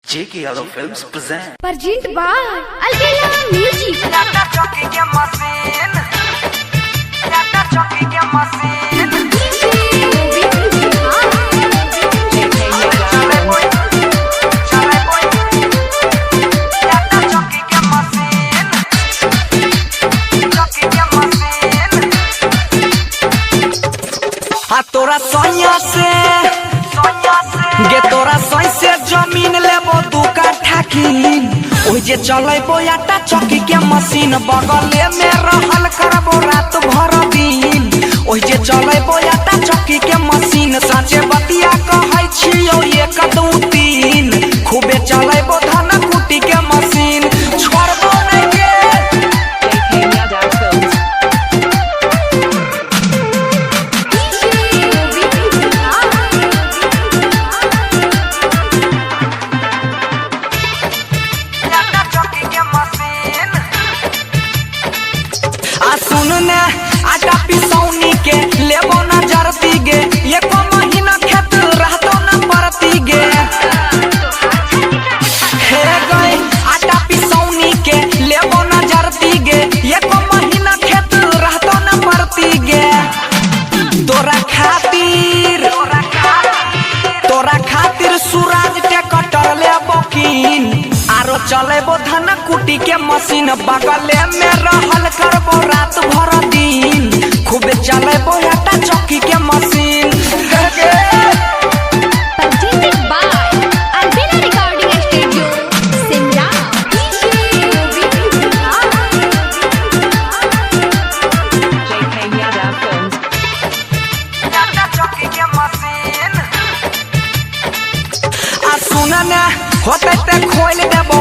J.K. Yadav Films present. Present by Albella Music. Yata choki ke machine. Yata choki ke machine. Chale boy. Yata choki ke machine. Choki ke machine. हाँ तोरा सोनिया से गे तोरा सोई से जमीन लेबो दू काठा कीन ओइ जे चलेबो आटा चक्की के मशीन बगले में रहल करबो रात भर दिन ओइ जे चलेबो आटा चक्की के मशीन साचे बतिया कहै छियो एक दू तीन खूबे चलेबो धान कुटी के मशीन छोड़बो नै के आटा पिसौनी के लेबो न जरती गे एको महीना खेत रहतो न परती गे हे गई आटा पिसौनी के लेबो न जरती गे एको महीना खेत रहतो न परती गे तोरा खातिर सूरज के कटर लेबो कीन आरो चलेबो धन कुटी के मशीन बगले में रहल करबो रात भर दिन खूबे चलेबो आटा चक्की के machine Presented by Albella Recording Studio, Simla. J.K. Yadav Films. आटा चक्की के मशीन आ सुन ने होते ते खोल देबो